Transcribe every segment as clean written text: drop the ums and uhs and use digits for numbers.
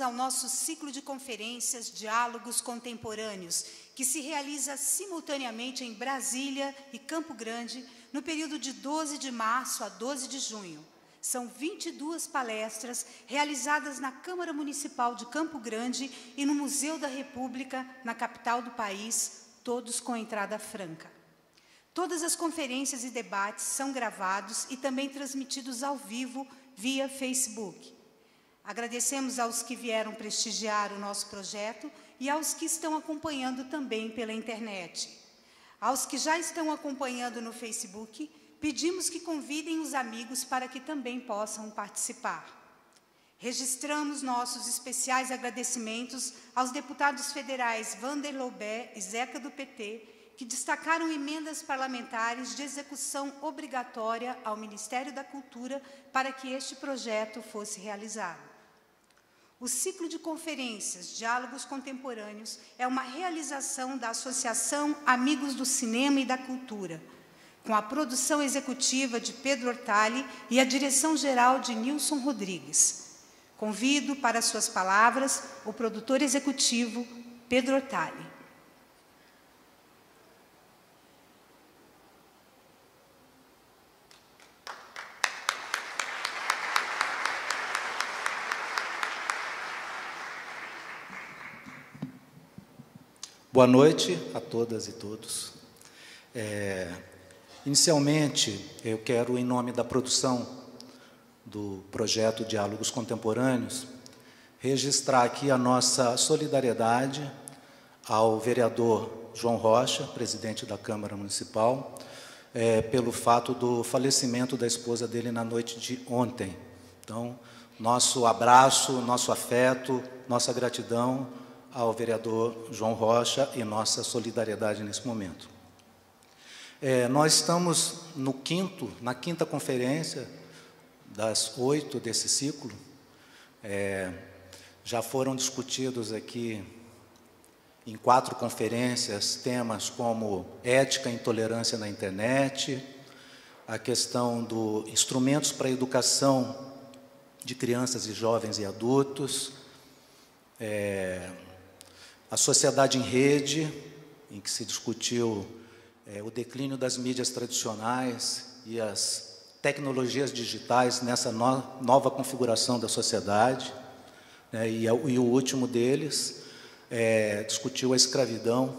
ao nosso ciclo de conferências Diálogos Contemporâneos, que se realiza simultaneamente em Brasília e Campo Grande, no período de 12 de março a 12 de junho. São 22 palestras realizadas na Câmara Municipal de Campo Grande e no Museu da República, na capital do país, todos com entrada franca. Todas as conferências e debates são gravados e também transmitidos ao vivo via Facebook. Agradecemos aos que vieram prestigiar o nosso projeto e aos que estão acompanhando também pela internet. Aos que já estão acompanhando no Facebook, pedimos que convidem os amigos para que também possam participar. Registramos nossos especiais agradecimentos aos deputados federais Vander Lobé e Zeca do PT, que destacaram emendas parlamentares de execução obrigatória ao Ministério da Cultura para que este projeto fosse realizado. O ciclo de conferências Diálogos Contemporâneos é uma realização da Associação Amigos do Cinema e da Cultura, com a produção executiva de Pedro Hortali e a direção-geral de Nilson Rodrigues. Convido para suas palavras o produtor executivo Pedro Hortali. Boa noite a todas e todos. Inicialmente, eu quero, em nome da produção do projeto Diálogos Contemporâneos, registrar aqui a nossa solidariedade ao vereador João Rocha, presidente da Câmara Municipal, pelo fato do falecimento da esposa dele na noite de ontem. Então, nosso abraço, nosso afeto, nossa gratidão ao vereador João Rocha e nossa solidariedade nesse momento. Nós estamos na quinta conferência das 8 desse ciclo. Já foram discutidos aqui em 4 conferências temas como ética e intolerância na internet, a questão dos instrumentos para a educação de crianças e jovens e adultos, a sociedade em rede, em que se discutiu o declínio das mídias tradicionais e as tecnologias digitais nessa nova configuração da sociedade, e o último deles discutiu a escravidão,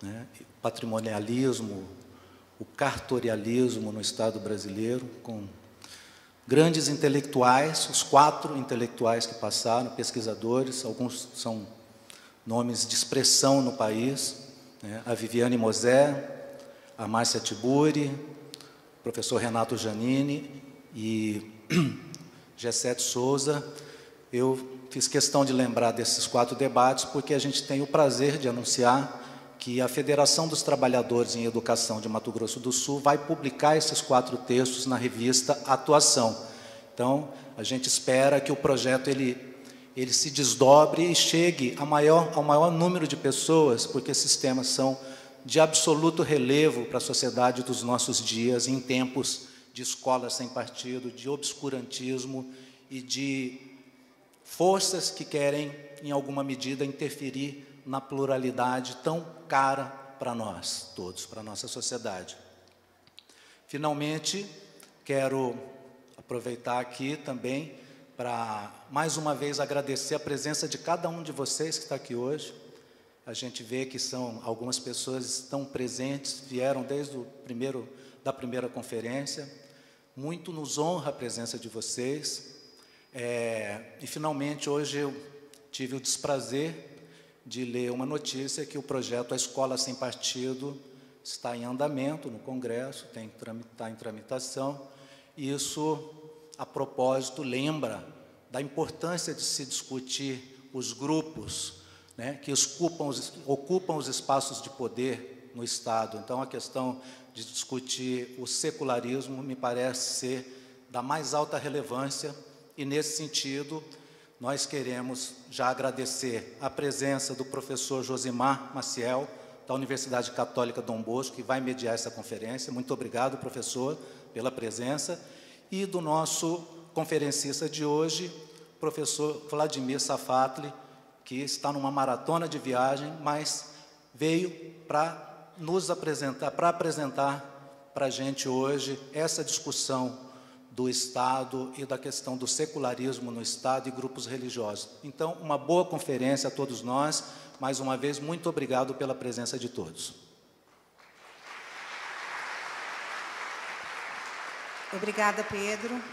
o patrimonialismo, o cartorialismo no Estado brasileiro, com grandes intelectuais, os 4 intelectuais que passaram, pesquisadores, alguns são nomes de expressão no país, a Viviane Mosé, a Márcia Tiburi, o professor Renato Giannini e Gessete Souza. Eu fiz questão de lembrar desses 4 debates porque a gente tem o prazer de anunciar que a Federação dos Trabalhadores em Educação de Mato Grosso do Sul vai publicar esses 4 textos na revista Atuação. Então, a gente espera que o projeto ele se desdobre e chegue ao maior número de pessoas, porque esses temas são de absoluto relevo para a sociedade dos nossos dias, em tempos de escolas sem partido, de obscurantismo e de forças que querem, em alguma medida, interferir na pluralidade tão cara para nós todos, para a nossa sociedade. Finalmente, quero aproveitar aqui também para, mais uma vez, agradecer a presença de cada um de vocês que está aqui hoje. A gente vê que algumas pessoas estão presentes, vieram desde da primeira conferência. Muito nos honra a presença de vocês. E, finalmente, hoje eu tive o desprazer de ler uma notícia que o projeto A Escola Sem Partido está em andamento no Congresso, está em tramitação. E isso, a propósito, lembra da importância de se discutir os grupos, que ocupam os espaços de poder no Estado. Então, a questão de discutir o secularismo me parece ser da mais alta relevância e, nesse sentido, nós queremos já agradecer a presença do professor Josimar Maciel, da Universidade Católica Dom Bosco, que vai mediar essa conferência. Muito obrigado, professor, pela presença. E do nosso conferencista de hoje, professor Vladimir Safatli, que está numa maratona de viagem, mas veio para nos apresentar, para apresentar para a gente hoje essa discussão do Estado e da questão do secularismo no Estado e grupos religiosos. Então, uma boa conferência a todos nós. Mais uma vez, muito obrigado pela presença de todos. Obrigada, Pedro.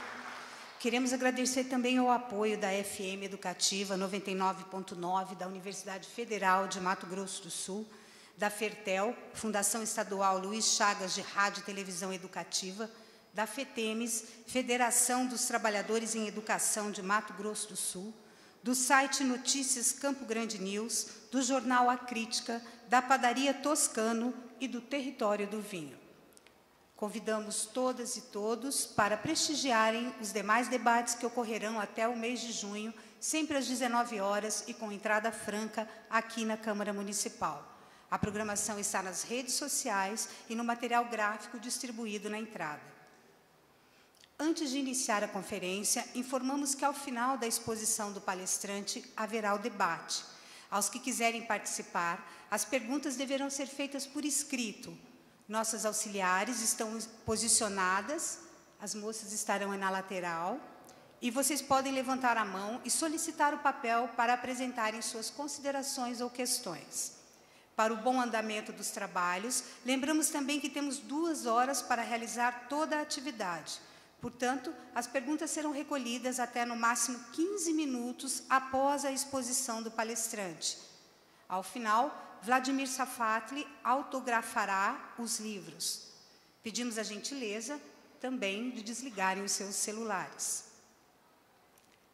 Queremos agradecer também o apoio da FM Educativa 99.9 da Universidade Federal de Mato Grosso do Sul, da FERTEL, Fundação Estadual Luiz Chagas de Rádio e Televisão Educativa, da FETEMES, Federação dos Trabalhadores em Educação de Mato Grosso do Sul, do site Notícias Campo Grande News, do jornal A Crítica, da Padaria Toscano e do Território do Vinho. Convidamos todas e todos para prestigiarem os demais debates que ocorrerão até o mês de junho, sempre às 19 horas e com entrada franca aqui na Câmara Municipal. A programação está nas redes sociais e no material gráfico distribuído na entrada. Antes de iniciar a conferência, informamos que ao final da exposição do palestrante haverá o debate. Aos que quiserem participar, as perguntas deverão ser feitas por escrito. Nossas auxiliares estão posicionadas, as moças estarão na lateral, e vocês podem levantar a mão e solicitar o papel para apresentarem suas considerações ou questões. Para o bom andamento dos trabalhos, lembramos também que temos 2 horas para realizar toda a atividade. Portanto, as perguntas serão recolhidas até no máximo 15 minutos após a exposição do palestrante. Ao final, Vladimir Safatli autografará os livros. Pedimos a gentileza também de desligarem os seus celulares.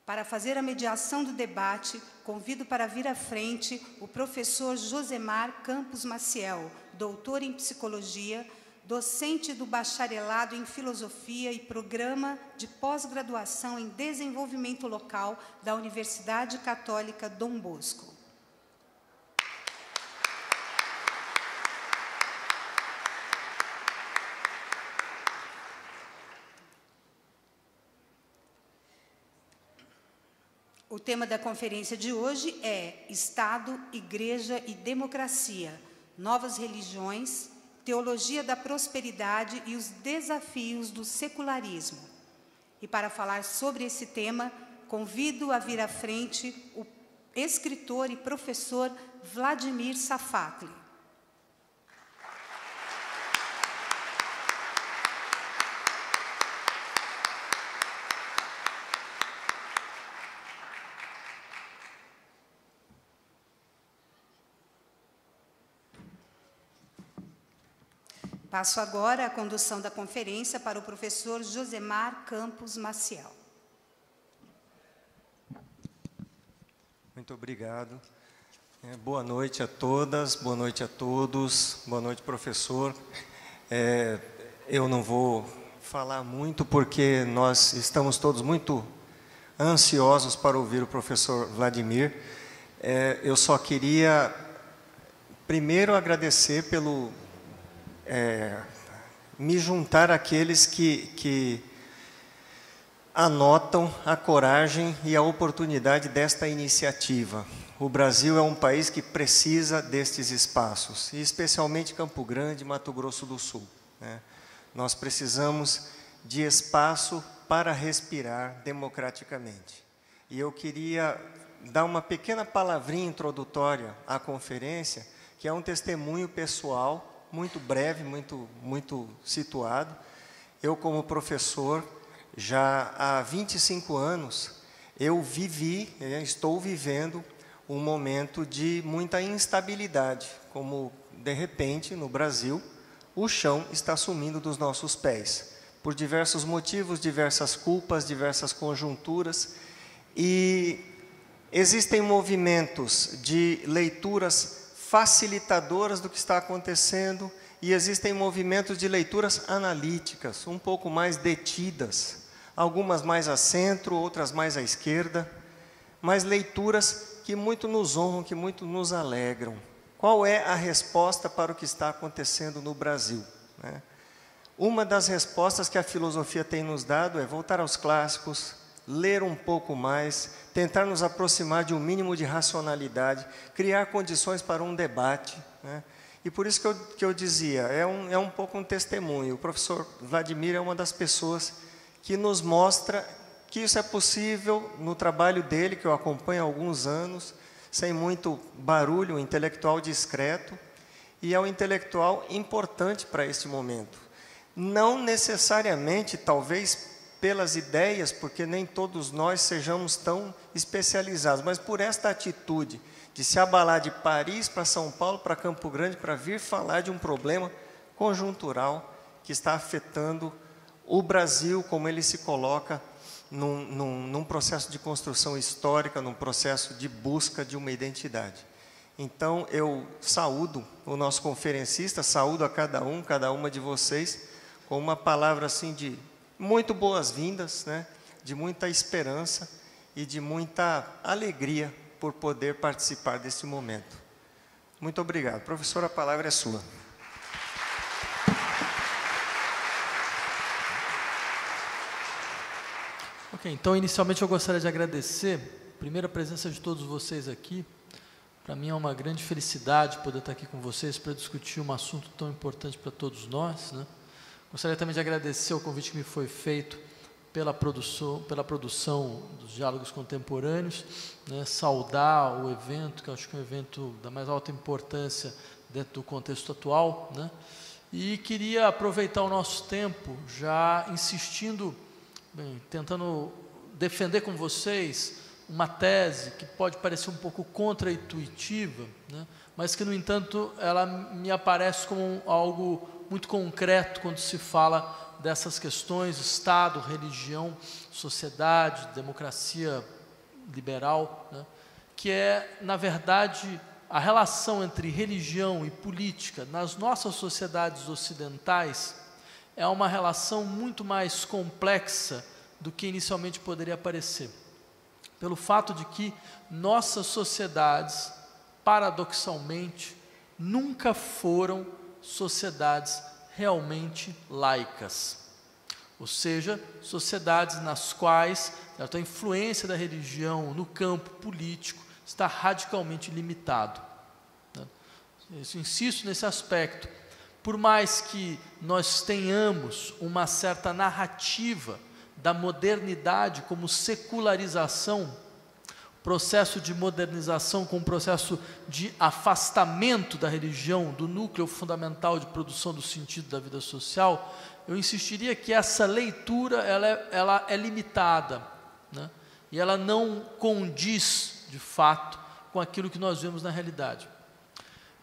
Para fazer a mediação do debate, convido para vir à frente o professor Josemar Campos Maciel, doutor em Psicologia, docente do Bacharelado em Filosofia e Programa de Pós-Graduação em Desenvolvimento Local da Universidade Católica Dom Bosco. O tema da conferência de hoje é Estado, Igreja e Democracia, Novas Religiões, Teologia da Prosperidade e os Desafios do Secularismo. E para falar sobre esse tema, convido a vir à frente o escritor e professor Vladimir Safatli. Passo agora a condução da conferência para o professor Josemar Campos Maciel. Muito obrigado. Boa noite a todas, boa noite a todos, boa noite, professor. Eu não vou falar muito porque nós estamos todos muito ansiosos para ouvir o professor Vladimir. Eu só queria primeiro agradecer pelo me juntar àqueles que anotam a coragem e a oportunidade desta iniciativa. O Brasil é um país que precisa destes espaços, e especialmente Campo Grande, Mato Grosso do Sul, né? Nós precisamos de espaço para respirar democraticamente. E eu queria dar uma pequena palavrinha introdutória à conferência, que é um testemunho pessoal, muito breve, muito situado. Eu, como professor, já há 25 anos, estou vivendo um momento de muita instabilidade, como, de repente, no Brasil, o chão está sumindo dos nossos pés, por diversos motivos, diversas culpas, diversas conjunturas, e existem movimentos de leituras facilitadoras do que está acontecendo, e existem movimentos de leituras analíticas, um pouco mais detidas, algumas mais a centro, outras mais à esquerda, mas leituras que muito nos honram, que muito nos alegram. Qual é a resposta para o que está acontecendo no Brasil, né? Uma das respostas que a filosofia tem nos dado é voltar aos clássicos, ler um pouco mais, tentar nos aproximar de um mínimo de racionalidade, criar condições para um debate, né? E por isso que eu dizia, é um pouco um testemunho. O professor Vladimir é uma das pessoas que nos mostra que isso é possível no trabalho dele, que eu acompanho há alguns anos, sem muito barulho, um intelectual discreto, e é um intelectual importante para este momento. Não necessariamente, talvez, pelas ideias, porque nem todos nós sejamos tão especializados, mas por esta atitude de se abalar de Paris para São Paulo, para Campo Grande, para vir falar de um problema conjuntural que está afetando o Brasil, como ele se coloca num processo de construção histórica, num processo de busca de uma identidade. Então, eu saúdo o nosso conferencista, saúdo a cada uma de vocês, com uma palavra assim de muito boas-vindas, né? De muita esperança e de muita alegria por poder participar desse momento. Muito obrigado. Professor, a palavra é sua. Ok, então, inicialmente eu gostaria de agradecer, primeiro, a presença de todos vocês aqui. Para mim é uma grande felicidade poder estar aqui com vocês para discutir um assunto tão importante para todos nós, né? Gostaria também de agradecer o convite que me foi feito pela produção dos Diálogos Contemporâneos, né? Saudar o evento, que eu acho que é um evento da mais alta importância dentro do contexto atual, né? E queria aproveitar o nosso tempo já insistindo, tentando defender com vocês uma tese que pode parecer um pouco contra-intuitiva, né? Mas que, no entanto, ela me aparece como algo muito concreto quando se fala dessas questões, Estado, religião, sociedade, democracia liberal, né? Que é, na verdade, a relação entre religião e política nas nossas sociedades ocidentais é uma relação muito mais complexa do que inicialmente poderia parecer. Pelo fato de que nossas sociedades, paradoxalmente, nunca foram sociedades realmente laicas. Ou seja, sociedades nas quais a influência da religião no campo político está radicalmente limitado. Eu insisto nesse aspecto. Por mais que nós tenhamos uma certa narrativa da modernidade como secularização, processo de modernização com processo de afastamento da religião, do núcleo fundamental de produção do sentido da vida social, eu insistiria que essa leitura ela é limitada, né? E ela não condiz, de fato, com aquilo que nós vemos na realidade.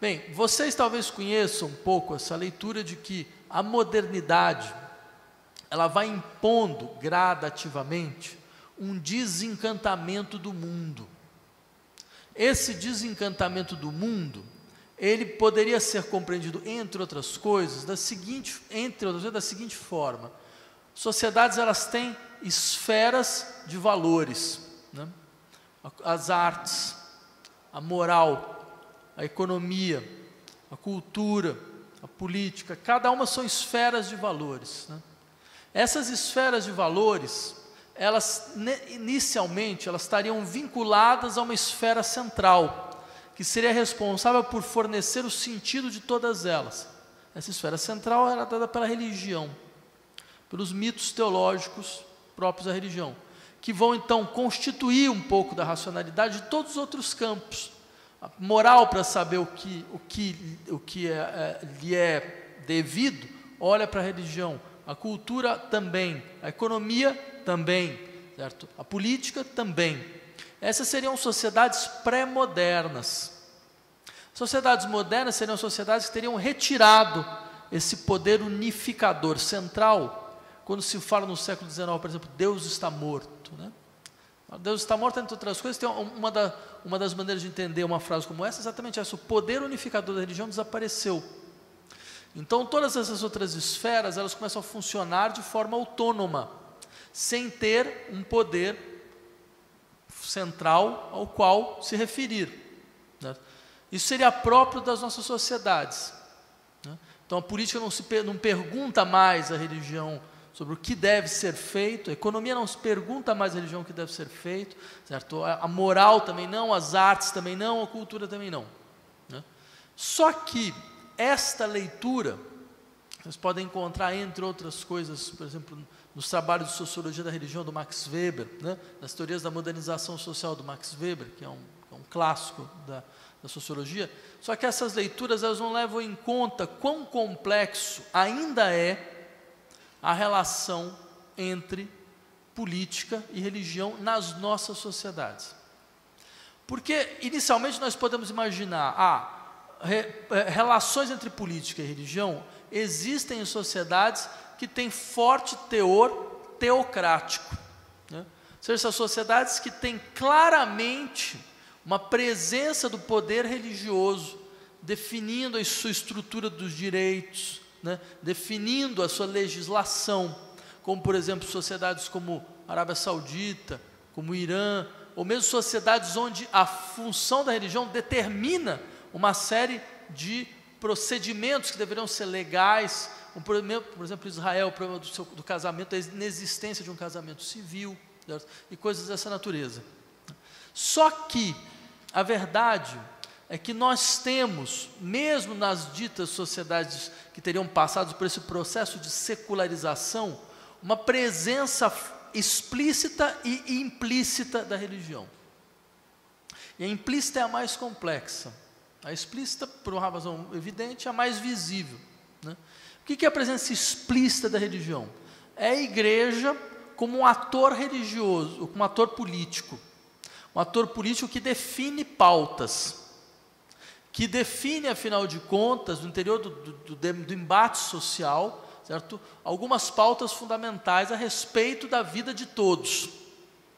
Bem, vocês talvez conheçam um pouco essa leitura de que a modernidade ela vai impondo gradativamente um desencantamento do mundo. Esse desencantamento do mundo, ele poderia ser compreendido, entre outras coisas, da seguinte forma: sociedades, elas têm esferas de valores, né? As artes, a moral, a economia, a cultura, a política, cada uma são esferas de valores, né? Essas esferas de valores, elas inicialmente elas estariam vinculadas a uma esfera central, que seria responsável por fornecer o sentido de todas elas. Essa esfera central era dada pela religião, pelos mitos teológicos próprios da religião, que vão então constituir um pouco da racionalidade de todos os outros campos. A moral, para saber o que lhe é devido, olha para a religião. A cultura também, a economia também, certo? A política também. Essas seriam sociedades pré-modernas. Sociedades modernas seriam sociedades que teriam retirado esse poder unificador central. Quando se fala no século XIX, por exemplo, Deus está morto, né? Deus está morto, entre outras coisas, tem uma das maneiras de entender uma frase como essa, exatamente essa: o poder unificador da religião desapareceu. Então, todas essas outras esferas, elas começam a funcionar de forma autônoma, sem ter um poder central ao qual se referir, né? Isso seria próprio das nossas sociedades, né? Então, a política não pergunta mais à religião sobre o que deve ser feito. A economia não se pergunta mais à religião o que deve ser feito, certo? A moral também não, as artes também não, a cultura também não, né? Só que esta leitura, vocês podem encontrar, entre outras coisas, por exemplo, nos trabalhos de sociologia da religião do Max Weber, né? Nas teorias da modernização social do Max Weber, que é um clássico da sociologia. Só que essas leituras, elas não levam em conta quão complexo ainda é a relação entre política e religião nas nossas sociedades. Porque, inicialmente, nós podemos imaginar, relações entre política e religião existem em sociedades que têm forte teor teocrático, né? Ou seja, essas sociedades que têm claramente uma presença do poder religioso, definindo a sua estrutura dos direitos, né? Definindo a sua legislação, como, por exemplo, sociedades como a Arábia Saudita, como o Irã, ou mesmo sociedades onde a função da religião determina uma série de procedimentos que deveriam ser legais, como, por exemplo, Israel, o problema do casamento, a inexistência de um casamento civil, certo? E coisas dessa natureza. Só que a verdade é que nós temos, mesmo nas ditas sociedades que teriam passado por esse processo de secularização, uma presença explícita e implícita da religião. E a implícita é a mais complexa. A explícita, por uma razão evidente, é a mais visível, né? O que é a presença explícita da religião? É a igreja como um ator religioso, como um ator político. Um ator político que define pautas, que define, afinal de contas, no interior do embate social, certo? Algumas pautas fundamentais a respeito da vida de todos,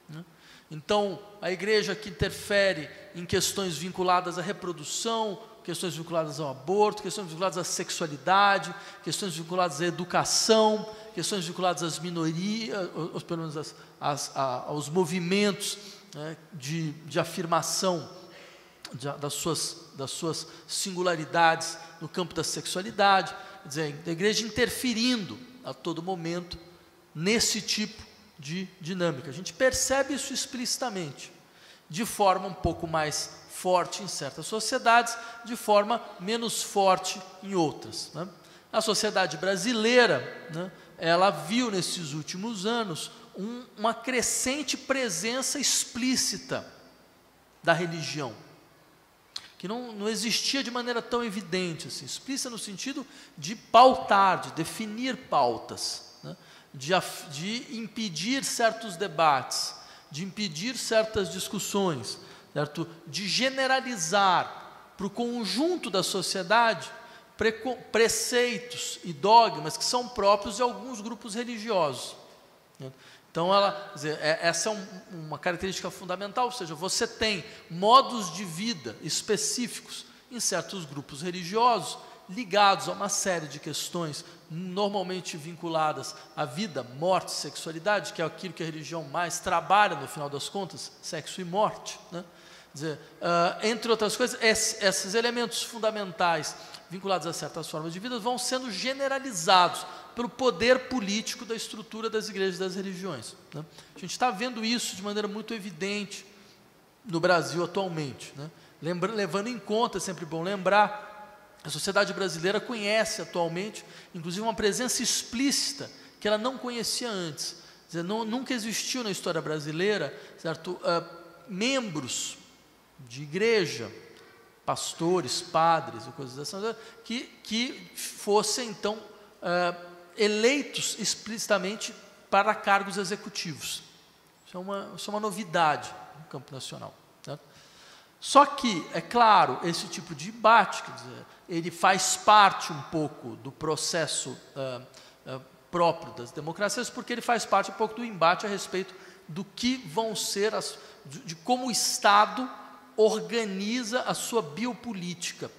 né? Então, a igreja que interfere em questões vinculadas à reprodução, questões vinculadas ao aborto, questões vinculadas à sexualidade, questões vinculadas à educação, questões vinculadas às minorias, ou pelo menos aos movimentos, né, de afirmação das suas singularidades no campo da sexualidade. Quer dizer, a igreja interferindo a todo momento nesse tipo de dinâmica. A gente percebe isso explicitamente, de forma um pouco mais forte em certas sociedades, de forma menos forte em outras, né? A sociedade brasileira, né, ela viu nesses últimos anos uma crescente presença explícita da religião, que não existia de maneira tão evidente, assim, explícita no sentido de pautar, de definir pautas, né, de impedir certos debates, de impedir certas discussões, certo? De generalizar para o conjunto da sociedade preceitos e dogmas que são próprios de alguns grupos religiosos, né? Então, essa é uma característica fundamental, ou seja, você tem modos de vida específicos em certos grupos religiosos, ligados a uma série de questões normalmente vinculadas à vida, morte, sexualidade, que é aquilo que a religião mais trabalha, no final das contas, sexo e morte, né? Quer dizer, entre outras coisas, esses elementos fundamentais vinculados a certas formas de vida vão sendo generalizados pelo poder político da estrutura das igrejas e das religiões, né? A gente está vendo isso de maneira muito evidente no Brasil atualmente, né? Levando em conta, é sempre bom lembrar, a sociedade brasileira conhece atualmente, inclusive, uma presença explícita que ela não conhecia antes. Quer dizer, nunca existiu na história brasileira, certo? Membros de igreja, pastores, padres e coisas assim, que fossem, então, eleitos explicitamente para cargos executivos. Isso é uma novidade no campo nacional, certo? Só que, é claro, esse tipo de embate, quer dizer, ele faz parte um pouco do processo próprio das democracias, porque ele faz parte um pouco do embate a respeito do que vão ser, de como o Estado organiza a sua biopolítica.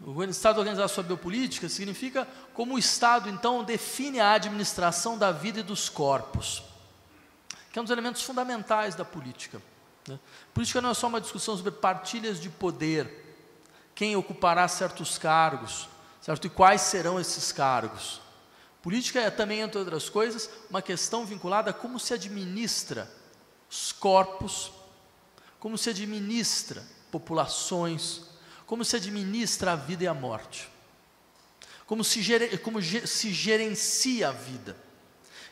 O Estado organizar a sua biopolítica significa como o Estado, então, define a administração da vida e dos corpos, que é um dos elementos fundamentais da política, né? Política não é só uma discussão sobre partilhas de poder, quem ocupará certos cargos, certo? E quais serão esses cargos. Política é também, entre outras coisas, uma questão vinculada a como se administra os corpos, como se administra populações, como se administra a vida e a morte, como se gerencia a vida,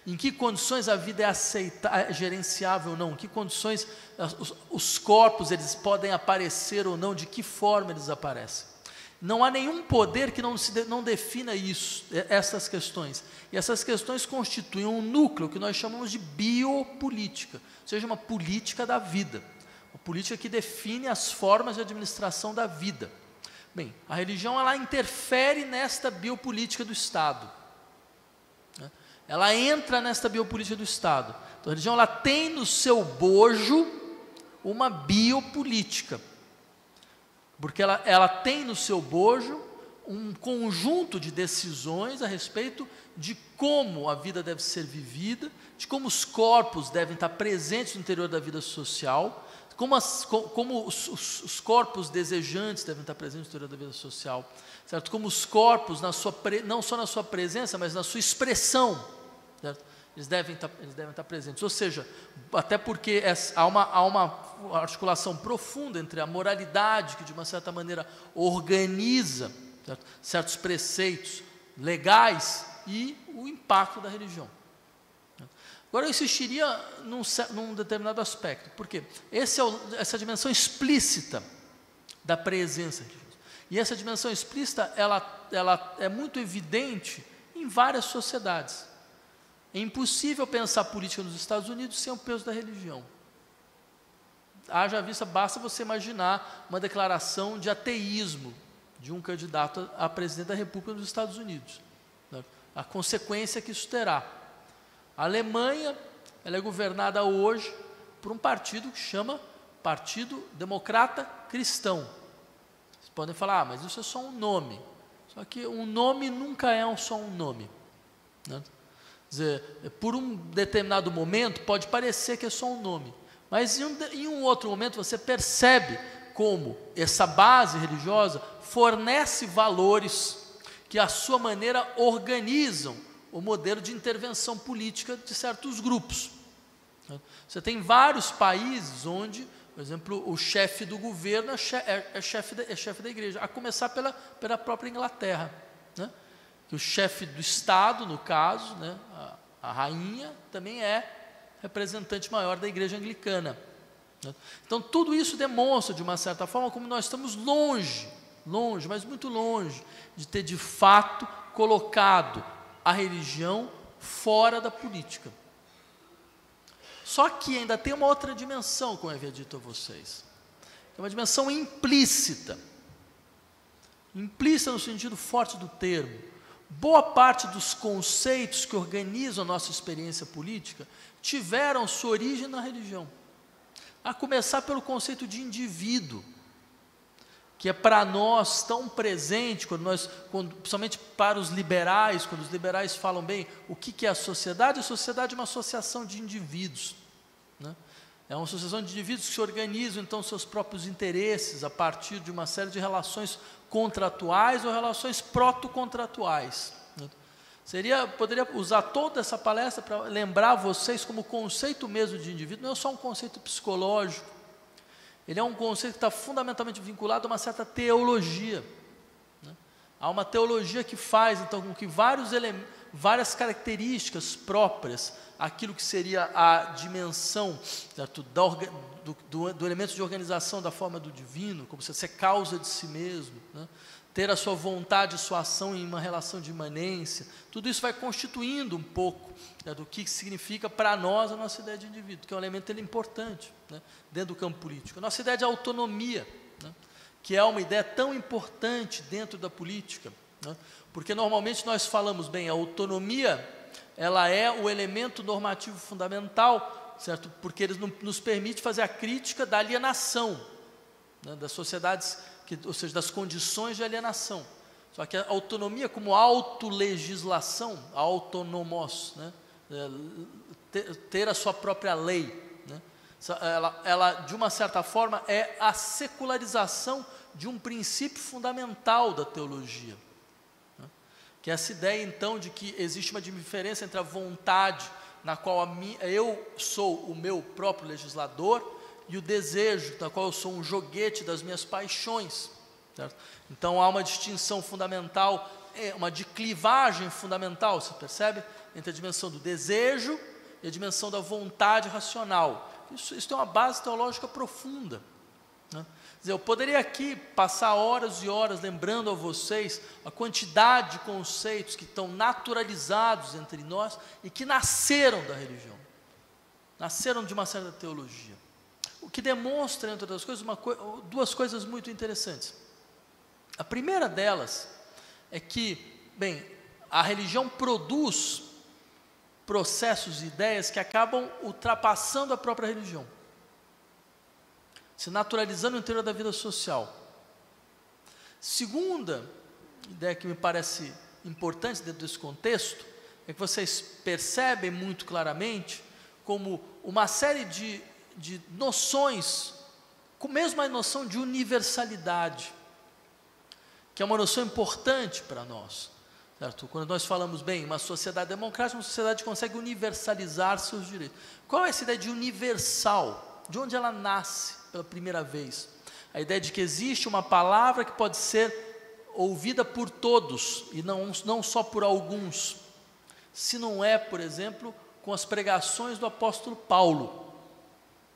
em que condições a vida é gerenciável ou não, em que condições os corpos eles podem aparecer ou não, de que forma eles aparecem. Não há nenhum poder que não defina isso, essas questões. E essas questões constituem um núcleo que nós chamamos de biopolítica, ou seja, uma política da vida, uma política que define as formas de administração da vida. Bem, a religião ela interfere nesta biopolítica do Estado, né? Ela entra nesta biopolítica do Estado. Então, a religião ela tem no seu bojo uma biopolítica, porque ela tem no seu bojo um conjunto de decisões a respeito de como a vida deve ser vivida, de como os corpos devem estar presentes no interior da vida social, como os corpos desejantes devem estar presentes no interior da vida social, certo? Como os corpos, não só na sua presença, mas na sua expressão, certo? Eles devem estar presentes, ou seja, até porque há uma articulação profunda entre a moralidade, que de uma certa maneira organiza, certo, certos preceitos legais, e o impacto da religião. Agora eu insistiria num determinado aspecto, porque essa dimensão explícita da presença religiosa, e essa dimensão explícita ela é muito evidente em várias sociedades. É impossível pensar política nos Estados Unidos sem o peso da religião. Haja vista, basta você imaginar uma declaração de ateísmo de um candidato a presidente da República dos Estados Unidos, né? A consequência que isso terá. A Alemanha, ela é governada hoje por um partido que chama Partido Democrata Cristão. Vocês podem falar, mas isso é só um nome. Só que um nome nunca é só um nome, né? Quer dizer, por um determinado momento pode parecer que é só um nome, mas em um outro momento você percebe como essa base religiosa fornece valores que à sua maneira organizam o modelo de intervenção política de certos grupos. Você tem vários países onde, por exemplo, o chefe do governo é chefe da igreja, a começar pela própria Inglaterra, né? Que o chefe do Estado, no caso, né, a rainha, também é representante maior da igreja anglicana, né? Então, tudo isso demonstra, de uma certa forma, como nós estamos longe, mas muito longe, de ter, de fato, colocado a religião fora da política. Só que ainda tem uma outra dimensão, como eu havia dito a vocês, que é uma dimensão implícita no sentido forte do termo. Boa parte dos conceitos que organizam a nossa experiência política tiveram sua origem na religião, a começar pelo conceito de indivíduo, que é para nós tão presente, principalmente para os liberais, quando os liberais falam bem, o que é a sociedade? A sociedade é uma associação de indivíduos, né? É uma associação de indivíduos que se organizam, então, seus próprios interesses a partir de uma série de relações contratuais ou relações protocontratuais, né? Poderia usar toda essa palestra para lembrar vocês como o conceito mesmo de indivíduo não é só um conceito psicológico, ele é um conceito que está fundamentalmente vinculado a uma certa teologia, né? Há uma teologia que faz, então, com que várias características próprias, aquilo que seria a dimensão, certo, do elemento de organização da forma do divino, como se ser causa de si mesmo, né? Ter a sua vontade e sua ação em uma relação de imanência, tudo isso vai constituindo um pouco, né, do que significa para nós a nossa ideia de indivíduo, que é um elemento importante, né, dentro do campo político. A nossa ideia de autonomia, né, que é uma ideia tão importante dentro da política, né, porque normalmente nós falamos, bem, a autonomia, ela é o elemento normativo fundamental, certo? Porque ele nos permite fazer a crítica da alienação, né, das sociedades, ou seja, das condições de alienação. Só que a autonomia como autolegislação, autonomos, né, ter a sua própria lei, né, ela, de uma certa forma, é a secularização de um princípio fundamental da teologia, né? que é essa ideia então de que existe uma diferença entre a vontade, na qual eu sou o meu próprio legislador, e o desejo, na qual eu sou um joguete das minhas paixões, certo? Então há uma distinção fundamental, uma declivagem fundamental, você percebe? Entre a dimensão do desejo e a dimensão da vontade racional. Isso tem uma base teológica profunda, né? Quer dizer, eu poderia aqui passar horas e horas lembrando a vocês a quantidade de conceitos que estão naturalizados entre nós e que nasceram da religião, nasceram de uma certa teologia. O que demonstra, entre outras coisas, duas coisas muito interessantes. A primeira delas é que, bem, a religião produz processos e ideias que acabam ultrapassando a própria religião, se naturalizando no interior da vida social. Segunda ideia que me parece importante dentro desse contexto, é que vocês percebem muito claramente como uma série de noções, com mesmo a noção de universalidade, que é uma noção importante para nós, certo? Quando nós falamos, bem, uma sociedade democrática, uma sociedade que consegue universalizar seus direitos. Qual é essa ideia de universal? De onde ela nasce pela primeira vez? A ideia de que existe uma palavra que pode ser ouvida por todos, e não só por alguns, se não é, por exemplo, com as pregações do apóstolo Paulo,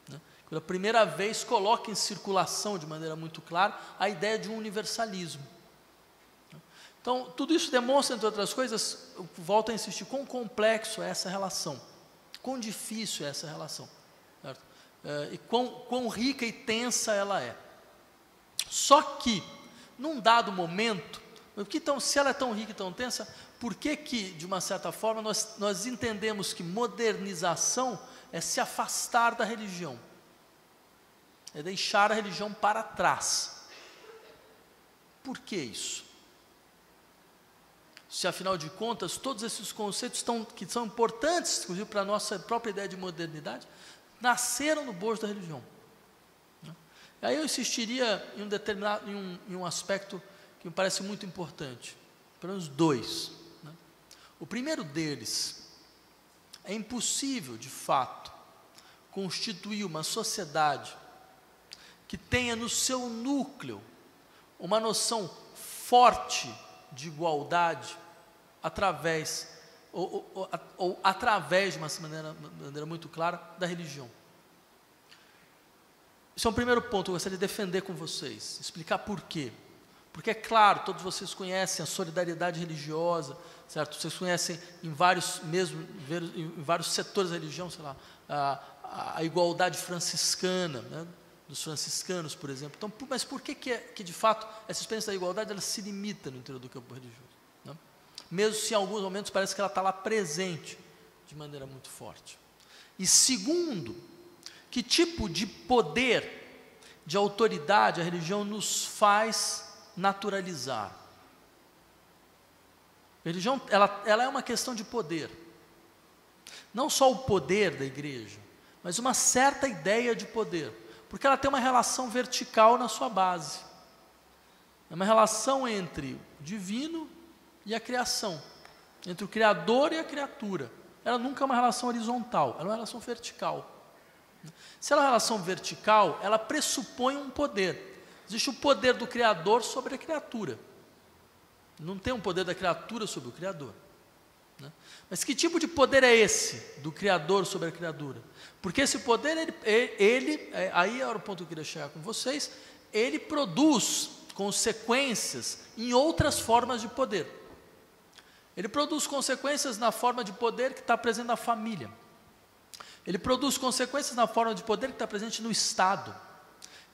né? Pela primeira vez coloca em circulação de maneira muito clara a ideia de um universalismo. Então, tudo isso demonstra, entre outras coisas, eu volto a insistir, quão complexo é essa relação, quão difícil é essa relação, certo? E quão rica e tensa ela é. Só que, num dado momento, se ela é tão rica e tão tensa, por que, de uma certa forma, nós entendemos que modernização é se afastar da religião, é deixar a religião para trás? Por que isso? Se, afinal de contas, todos esses conceitos que são importantes, inclusive para a nossa própria ideia de modernidade, nasceram no bojo da religião, né? Aí eu insistiria em um aspecto que me parece muito importante, pelo menos dois, né? O primeiro deles, é impossível, de fato, constituir uma sociedade que tenha no seu núcleo uma noção forte de igualdade através de uma maneira muito clara da religião. Esse é um primeiro ponto que eu gostaria de defender com vocês, explicar por quê. Porque, é claro, todos vocês conhecem a solidariedade religiosa, certo? Vocês conhecem em vários setores da religião, sei lá, a igualdade franciscana, né? Dos franciscanos, por exemplo. Então, mas por que de fato essa experiência da igualdade ela se limita no interior do campo religioso, né? Mesmo se em alguns momentos parece que ela está lá presente de maneira muito forte. E segundo, que tipo de poder, de autoridade a religião nos faz naturalizar? A religião ela é uma questão de poder, não só o poder da igreja, mas uma certa ideia de poder, porque ela tem uma relação vertical na sua base, é uma relação entre o divino e a criação, entre o Criador e a criatura. Ela nunca é uma relação horizontal, ela é uma relação vertical. Se ela é uma relação vertical, ela pressupõe um poder. Existe o poder do Criador sobre a criatura, não tem um poder da criatura sobre o Criador, né? Mas que tipo de poder é esse do Criador sobre a criatura? Porque esse poder, aí era o ponto que eu queria chegar com vocês, ele produz consequências em outras formas de poder. Ele produz consequências na forma de poder que está presente na família. Ele produz consequências na forma de poder que está presente no Estado.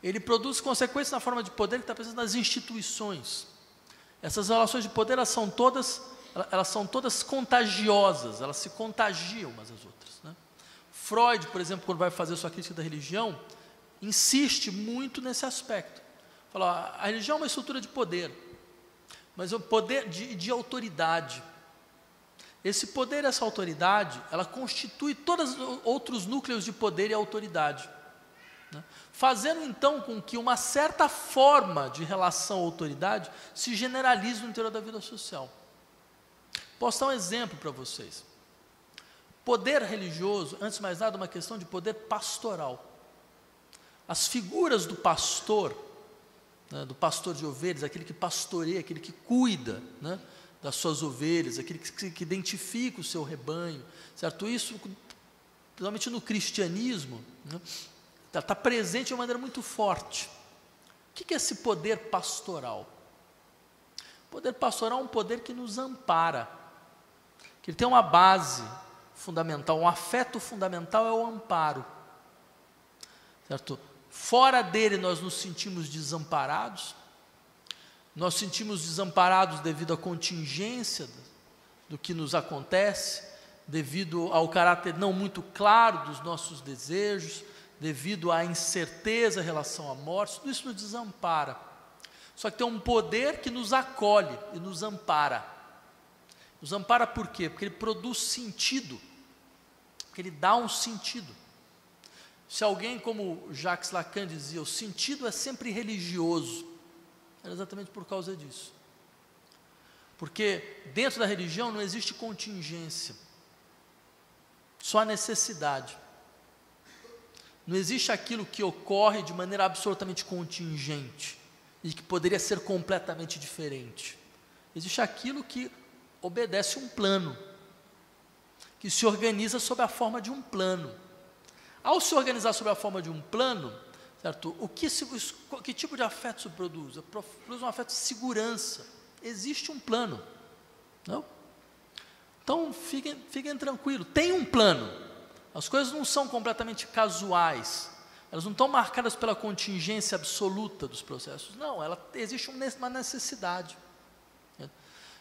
Ele produz consequências na forma de poder que está presente nas instituições. Essas relações de poder, elas são todas contagiosas, elas se contagiam umas às outras, né? Freud, por exemplo, quando vai fazer sua crítica da religião, insiste muito nesse aspecto. Fala, a religião é uma estrutura de poder, mas é um poder de autoridade. Esse poder, essa autoridade, ela constitui todos os outros núcleos de poder e autoridade, né? Fazendo então com que uma certa forma de relação à autoridade se generalize no interior da vida social. Posso dar um exemplo para vocês. Poder religioso, antes de mais nada, é uma questão de poder pastoral. As figuras do pastor, né, do pastor de ovelhas, aquele que pastoreia, aquele que cuida, né, das suas ovelhas, aquele que identifica o seu rebanho, certo? Isso, principalmente no cristianismo, né, está presente de uma maneira muito forte. O que é esse poder pastoral? O poder pastoral é um poder que nos ampara, que ele tem uma base fundamental, um afeto fundamental é o amparo, certo? Fora dele nós nos sentimos desamparados, nós sentimos desamparados devido à contingência do que nos acontece, devido ao caráter não muito claro dos nossos desejos, devido à incerteza em relação à morte, tudo isso nos desampara. Só que tem um poder que nos acolhe e nos ampara. Nos ampara por quê? Porque ele produz sentido, porque ele dá um sentido. Se alguém, como Jacques Lacan dizia, o sentido é sempre religioso, era exatamente por causa disso. Porque dentro da religião não existe contingência, só a necessidade. Não existe aquilo que ocorre de maneira absolutamente contingente e que poderia ser completamente diferente. Existe aquilo que obedece um plano, que se organiza sob a forma de um plano. Ao se organizar sob a forma de um plano, certo? Que tipo de afeto isso produz? Produz um afeto de segurança. Existe um plano. Não? Então, fiquem tranquilos, tem um plano. As coisas não são completamente casuais. Elas não estão marcadas pela contingência absoluta dos processos. Não, existe uma necessidade.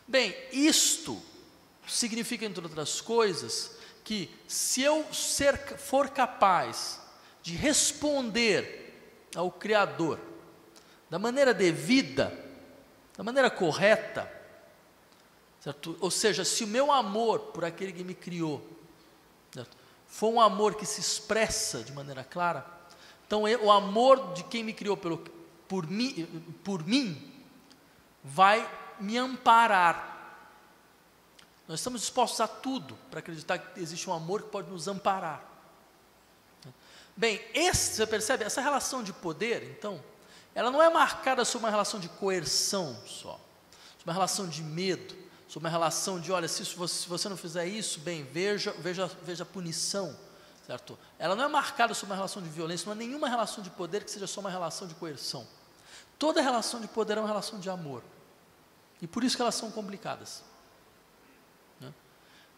Bem, isto significa, entre outras coisas, que se eu for capaz de responder ao Criador da maneira devida, da maneira correta, certo? Ou seja, se o meu amor por aquele que me criou, certo, for um amor que se expressa de maneira clara, então o amor de quem me criou por mim vai me amparar. Nós estamos dispostos a tudo para acreditar que existe um amor que pode nos amparar. Bem, você percebe, essa relação de poder, então, ela não é marcada sobre uma relação de coerção só, sobre uma relação de medo, sobre uma relação de, olha, se você não fizer isso, bem, veja a punição, certo? Ela não é marcada sobre uma relação de violência, não há nenhuma relação de poder que seja só uma relação de coerção. Toda relação de poder é uma relação de amor, e por isso que elas são complicadas.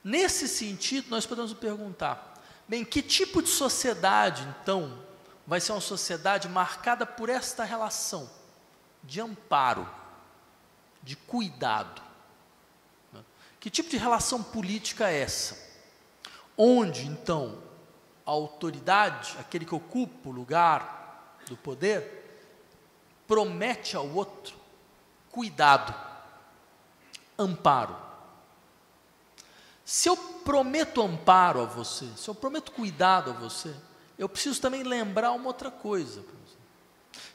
Nesse sentido, nós podemos perguntar, bem, que tipo de sociedade, então, vai ser uma sociedade marcada por esta relação de amparo, de cuidado? Que tipo de relação política é essa? Onde, então, a autoridade, aquele que ocupa o lugar do poder, promete ao outro cuidado, amparo. Se eu prometo amparo a você, se eu prometo cuidado a você, eu preciso também lembrar uma outra coisa.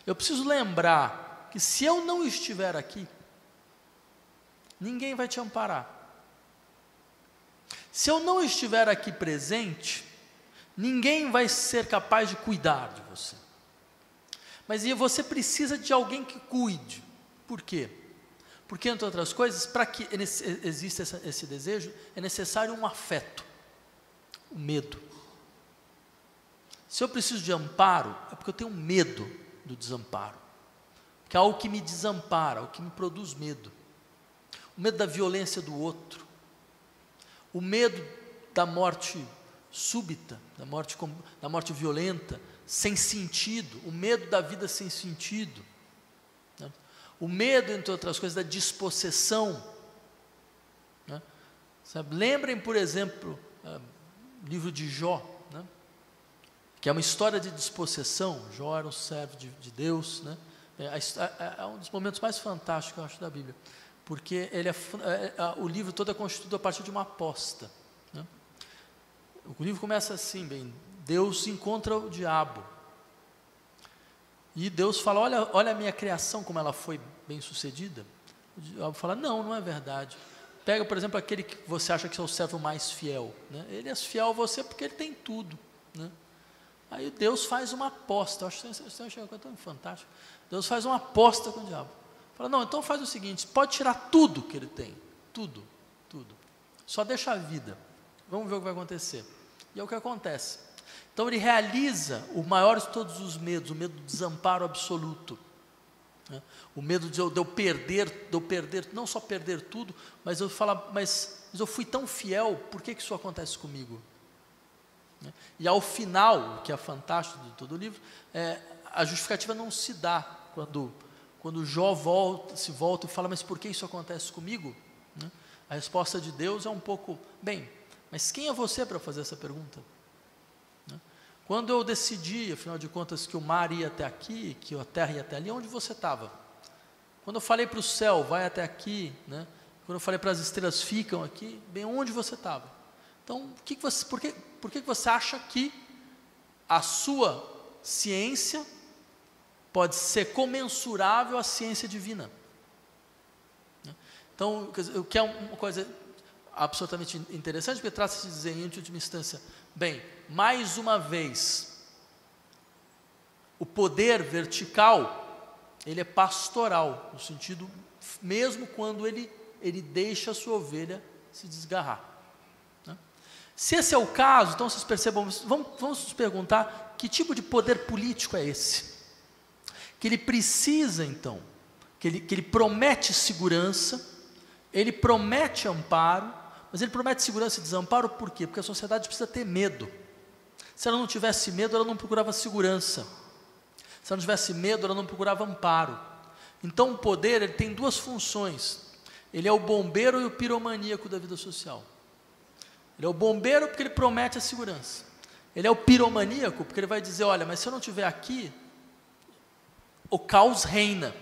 Eu preciso lembrar que se eu não estiver aqui, ninguém vai te amparar. Se eu não estiver aqui presente, ninguém vai ser capaz de cuidar de você. Mas você precisa de alguém que cuide. Por quê? Porque, entre outras coisas, para que exista esse desejo, é necessário um afeto, o medo. Se eu preciso de amparo, é porque eu tenho medo do desamparo, que é algo que me desampara, algo que me produz medo. O medo da violência do outro, o medo da morte súbita, da morte violenta, sem sentido, o medo da vida sem sentido, né? O medo, entre outras coisas, da despossessão, né? Sabe? Lembrem, por exemplo, o livro de Jó, né? Que é uma história de despossessão. Jó era um servo de Deus, né? É um dos momentos mais fantásticos, eu acho, da Bíblia, porque o livro todo é constituído a partir de uma aposta, né? O livro começa assim, bem, Deus encontra o diabo, e Deus fala, olha a minha criação, como ela foi bem sucedida. O diabo fala, não é verdade, Pega, por exemplo, aquele que você acha que é o servo mais fiel, né? Ele é fiel a você porque ele tem tudo, né? Aí Deus faz uma aposta. Eu acho que isso é uma coisa tão fantástica. Deus faz uma aposta com o diabo. Fala, não, então faz o seguinte, pode tirar tudo que ele tem, tudo, só deixa a vida, vamos ver o que vai acontecer. E é o que acontece. Então ele realiza o maior de todos os medos, o medo do desamparo absoluto, né? O medo de eu perder, não só perder tudo, mas eu falar, mas eu fui tão fiel, por que isso acontece comigo? E ao final, o que é fantástico de todo o livro, a justificativa não se dá quando Jó se volta e fala, mas por que isso acontece comigo? Né? A resposta de Deus é um pouco, bem, mas quem é você para fazer essa pergunta? Né? Quando eu decidi, afinal de contas, que o mar ia até aqui, que a terra ia até ali, onde você estava? Quando eu falei para o céu, vai até aqui, né? Quando eu falei para as estrelas, ficam aqui, bem, onde você estava? Então, por que você acha que a sua ciência pode ser comensurável à ciência divina? Então, o que é uma coisa absolutamente interessante, porque trata-se de dizer, em última instância, bem, mais uma vez, o poder vertical, ele é pastoral, no sentido, mesmo quando ele deixa a sua ovelha se desgarrar. Se esse é o caso, então vocês percebam, vamos nos perguntar que tipo de poder político é esse? Que ele precisa então, que ele promete segurança, ele promete amparo, mas ele promete segurança e desamparo por quê? Porque a sociedade precisa ter medo. Se ela não tivesse medo, ela não procurava segurança. Se ela não tivesse medo, ela não procurava amparo. Então o poder, ele tem duas funções. Ele é o bombeiro e o piromaníaco da vida social. Ele é o bombeiro porque ele promete a segurança. Ele é o piromaníaco porque ele vai dizer, olha, mas se eu não estiver aqui, o caos reina.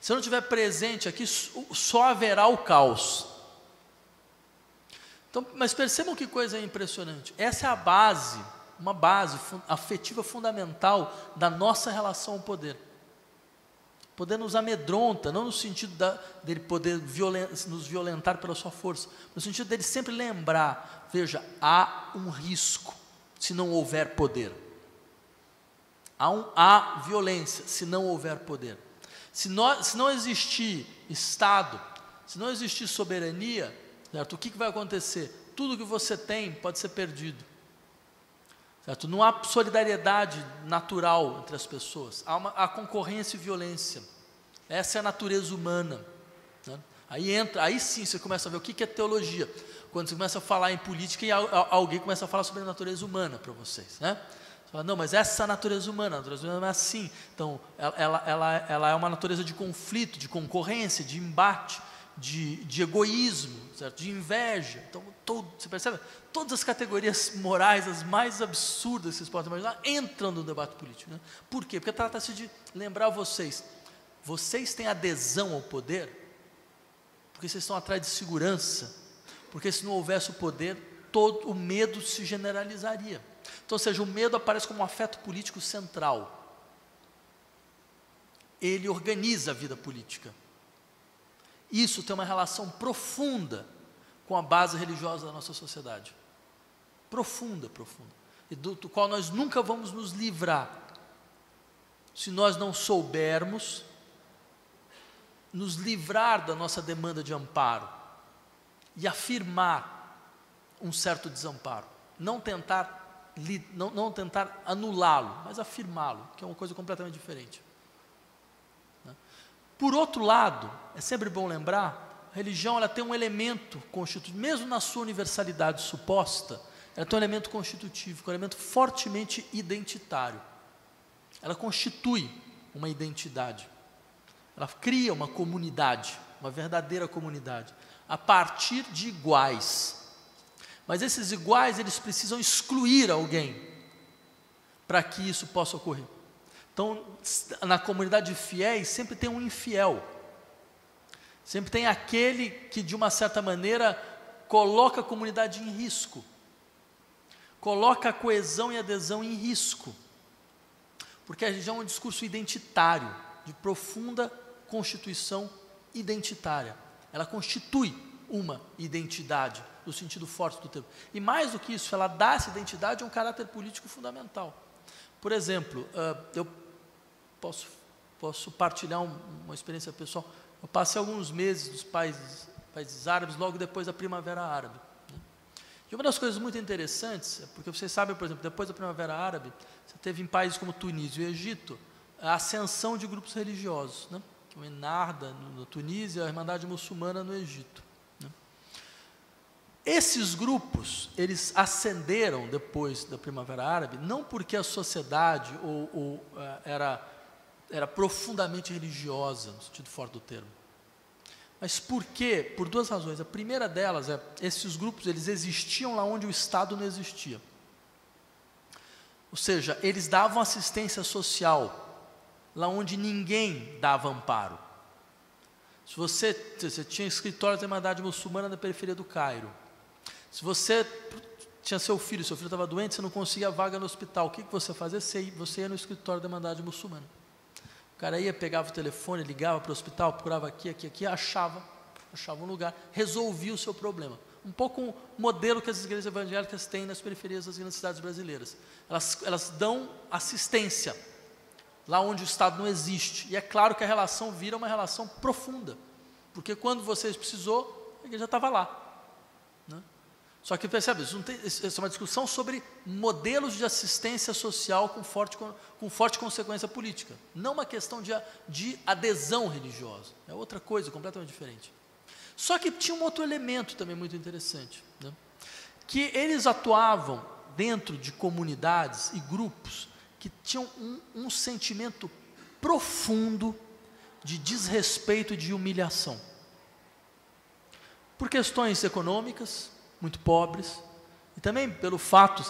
Se eu não estiver presente aqui, só haverá o caos. Então, mas percebam que coisa impressionante. Essa é a base, uma base afetiva fundamental da nossa relação ao poder. O poder nos amedronta, não no sentido dele poder nos violentar pela sua força, no sentido dele sempre lembrar, veja, há um risco se não houver poder. Há violência se não houver poder. Se não existir Estado, se não existir soberania, certo? O que vai acontecer? Tudo que você tem pode ser perdido. Certo? Não há solidariedade natural entre as pessoas, há concorrência e violência. Essa é a natureza humana. Né? Aí sim você começa a ver o que é teologia. Quando você começa a falar em política e alguém começa a falar sobre a natureza humana para vocês. Né? Você fala, não, mas essa é a natureza humana não é assim. Então, ela é uma natureza de conflito, de concorrência, de embate, de egoísmo, certo? De inveja. Então, você percebe? Todas as categorias morais, as mais absurdas que vocês podem imaginar, entram no debate político. Né? Por quê? Porque trata-se de lembrar vocês têm adesão ao poder, porque vocês estão atrás de segurança, porque se não houvesse o poder, todo o medo se generalizaria. Então, ou seja, o medo aparece como um afeto político central. Ele organiza a vida política. Isso tem uma relação profunda com a base religiosa da nossa sociedade. Profunda. E do qual nós nunca vamos nos livrar, se nós não soubermos nos livrar da nossa demanda de amparo e afirmar um certo desamparo. Não tentar anulá-lo, mas afirmá-lo, que é uma coisa completamente diferente. Por outro lado, é sempre bom lembrar, a religião ela tem um elemento constitutivo, mesmo na sua universalidade suposta, ela tem um elemento constitutivo, um elemento fortemente identitário. Ela constitui uma identidade. Ela cria uma comunidade, uma verdadeira comunidade, a partir de iguais. Mas esses iguais, eles precisam excluir alguém para que isso possa ocorrer. Então, na comunidade de fiéis, sempre tem um infiel. Sempre tem aquele que, de uma certa maneira, coloca a comunidade em risco. Coloca a coesão e adesão em risco. Porque a religião é um discurso identitário, de profunda constituição identitária. ela constitui uma identidade, no sentido forte do termo. E mais do que isso, ela dá essa identidade a um caráter político fundamental. Por exemplo, eu posso partilhar uma experiência pessoal. Eu passei alguns meses nos países árabes, logo depois da Primavera Árabe. Né? E uma das coisas muito interessantes, é porque vocês sabem, por exemplo, depois da Primavera Árabe, você teve em países como Tunísia e Egito, a ascensão de grupos religiosos, né? O Enarda, na Tunísia, a Irmandade Muçulmana no Egito. Né? Esses grupos, eles ascenderam depois da Primavera Árabe, não porque a sociedade era profundamente religiosa, no sentido forte do termo, mas porque, por duas razões. A primeira delas é, esses grupos, eles existiam lá onde o Estado não existia. Ou seja, eles davam assistência social lá onde ninguém dava amparo. Se você tinha escritórios da Irmandade Muçulmana na periferia do Cairo, se você tinha seu filho estava doente, você não conseguia vaga no hospital, o que você fazia? Você ia no escritório da Irmandade Muçulmana. O cara ia, pegava o telefone, ligava para o hospital, procurava aqui, achava um lugar, resolvia o seu problema. Um pouco o modelo que as igrejas evangélicas têm nas periferias das grandes cidades brasileiras. Elas dão assistência lá onde o Estado não existe. E é claro que a relação vira uma relação profunda, porque quando você precisou, a igreja estava lá. Né? Só que, percebe, isso é uma discussão sobre modelos de assistência social com forte consequência política. Não uma questão de adesão religiosa. É outra coisa, completamente diferente. Só que tinha um outro elemento também muito interessante, né? Que eles atuavam dentro de comunidades e grupos que tinham um sentimento profundo de desrespeito e de humilhação. Por questões econômicas, muito pobres, e também pelo fato,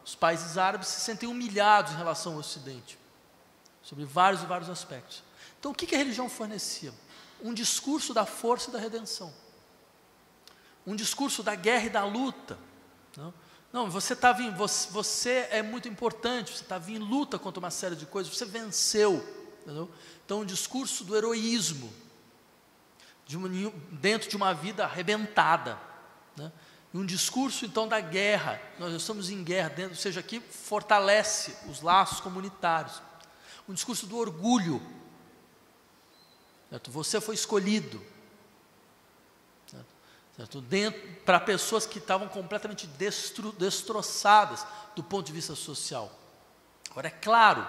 os países árabes se sentem humilhados em relação ao Ocidente, sobre vários e vários aspectos. Então, o que a religião fornecia? Um discurso da força e da redenção. Um discurso da guerra e da luta. Não, você é muito importante, você estava em luta contra uma série de coisas, você venceu. Entendeu? Então, um discurso do heroísmo, dentro de uma vida arrebentada. Né? E um discurso, então, da guerra. Nós estamos em guerra, ou seja, que fortalece os laços comunitários. Um discurso do orgulho. Certo? Você foi escolhido. Para pessoas que estavam completamente destroçadas do ponto de vista social. Agora, é claro,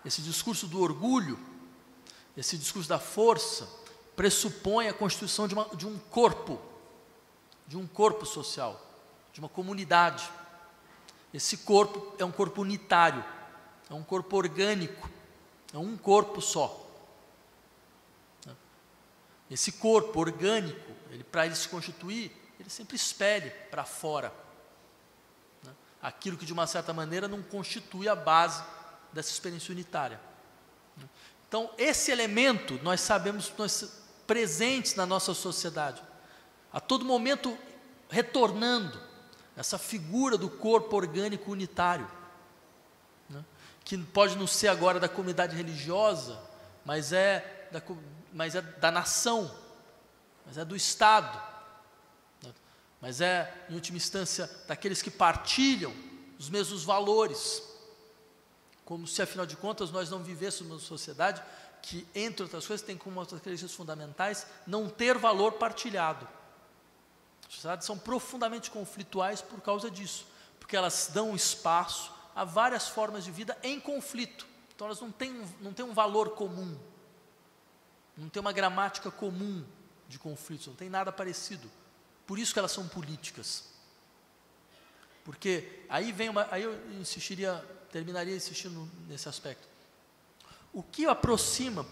esse discurso do orgulho, esse discurso da força, pressupõe a constituição de um corpo social, de uma comunidade. Esse corpo é um corpo unitário, é um corpo orgânico, é um corpo só. Esse corpo orgânico, para ele se constituir, ele sempre espelhe para fora, né? Aquilo que de uma certa maneira não constitui a base dessa experiência unitária. Então, esse elemento nós sabemos presentes na nossa sociedade, a todo momento retornando, essa figura do corpo orgânico unitário, né? Que pode não ser agora da comunidade religiosa, mas é da nação, mas é do Estado, né? Mas é, em última instância, daqueles que partilham os mesmos valores, como se, afinal de contas, nós não vivêssemos numa sociedade que, entre outras coisas, tem como uma das características fundamentais não ter valor partilhado. As sociedades são profundamente conflituais por causa disso, porque elas dão espaço a várias formas de vida em conflito. Então, elas não têm um valor comum, não tem uma gramática comum de conflitos, não tem nada parecido. Por isso que elas são políticas. Porque aí eu terminaria insistindo nesse aspecto. O que aproxima,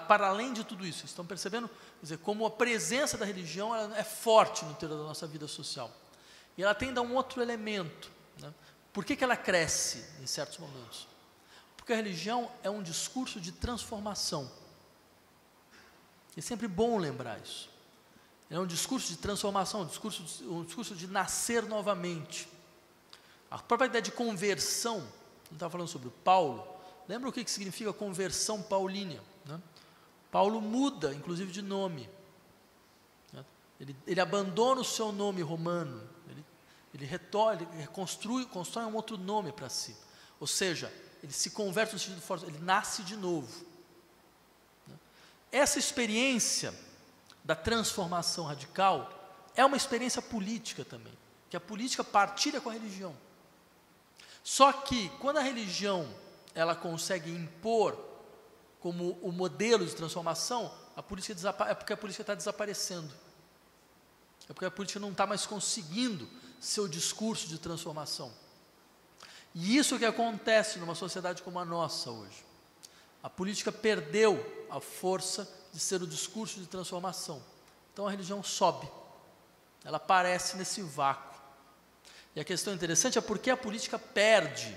para além de tudo isso, estão percebendo? Quer dizer, como a presença da religião ela é forte no interior da nossa vida social. E ela tem um outro elemento. Né? Por que ela cresce em certos momentos? Porque a religião é um discurso de transformação. É sempre bom lembrar isso. É um discurso de transformação, um discurso de nascer novamente. A própria ideia de conversão, eu estava falando sobre o Paulo, lembra o que significa conversão paulínea? Né? Paulo muda, inclusive, de nome. Ele abandona o seu nome romano, ele constrói um outro nome para si. Ou seja, ele se converte no sentido forte, ele nasce de novo. Essa experiência da transformação radical é uma experiência política também, que a política partilha com a religião. Só que, quando a religião ela consegue impor como o modelo de transformação, é porque a política está desaparecendo. É porque a política não está mais conseguindo seu discurso de transformação. E isso que acontece numa sociedade como a nossa hoje. A política perdeu a força de ser o discurso de transformação. Então a religião sobe. Ela aparece nesse vácuo. E a questão interessante é porque a política perde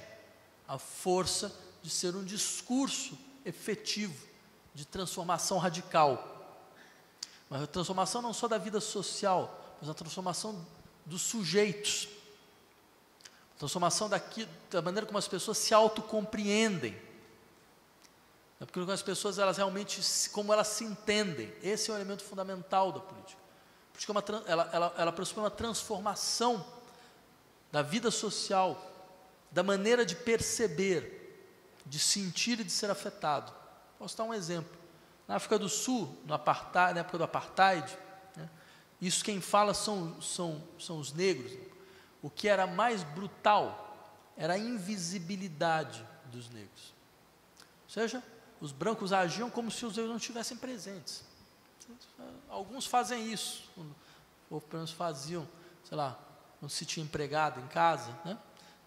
a força de ser um discurso efetivo de transformação radical. Mas a transformação não só da vida social, mas a transformação dos sujeitos. A transformação da maneira como as pessoas se autocompreendem. Porque as pessoas, elas realmente, como elas se entendem. Esse é o elemento fundamental da política. A política ela pressupõe uma transformação da vida social, da maneira de perceber, de sentir e de ser afetado. Posso dar um exemplo. Na África do Sul, na época do Apartheid, né, isso quem fala são os negros. O que era mais brutal era a invisibilidade dos negros. Ou seja, os brancos agiam como se os negros não estivessem presentes. Alguns fazem isso, ou pelo menos faziam, sei lá, quando se tinha empregado em casa, né?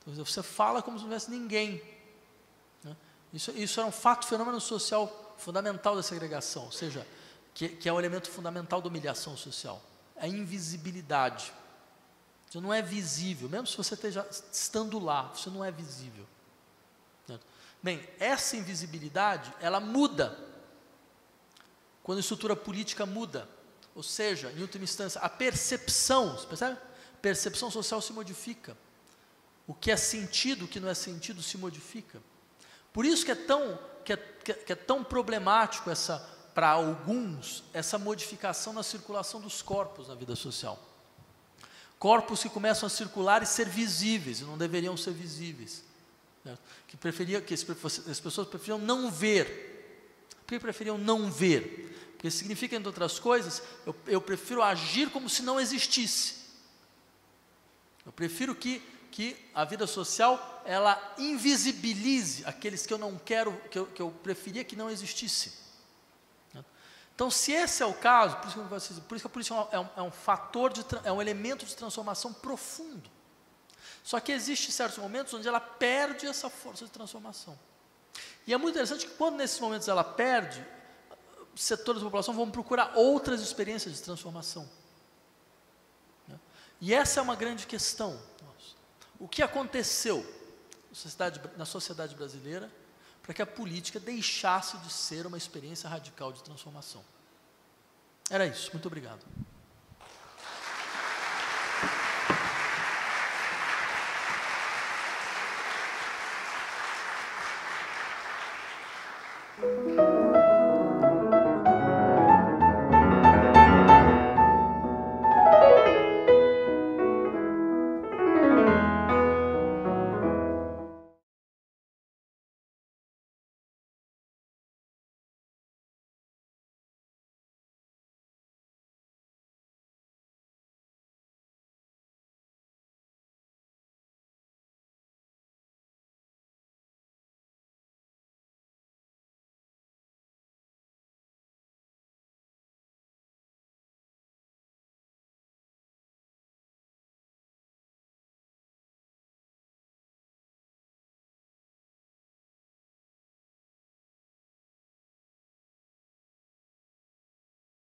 Então, você fala como se não tivesse ninguém, né? Isso era um fenômeno social fundamental da segregação, ou seja, que é o elemento fundamental da humilhação social, a invisibilidade. Você não é visível, mesmo se você esteja estando lá, você não é visível. Bem, essa invisibilidade, ela muda quando a estrutura política muda, ou seja, em última instância, a percepção, você percebe? A percepção social se modifica. O que é sentido, o que não é sentido se modifica. Por isso que é tão problemático para alguns, essa modificação na circulação dos corpos na vida social. Corpos que começam a circular e ser visíveis, e não deveriam ser visíveis. Né? Que as pessoas preferiam não ver. Por que preferiam não ver? Porque significa, entre outras coisas, eu prefiro agir como se não existisse. Eu prefiro que a vida social, ela invisibilize aqueles que eu não quero, que eu preferia que não existisse. Então, se esse é o caso, por isso que a política é um elemento de transformação profundo. Só que existem certos momentos onde ela perde essa força de transformação. E é muito interessante que quando nesses momentos ela perde, setores da população vão procurar outras experiências de transformação. E essa é uma grande questão. O que aconteceu na sociedade brasileira para que a política deixasse de ser uma experiência radical de transformação? Era isso. Muito obrigado.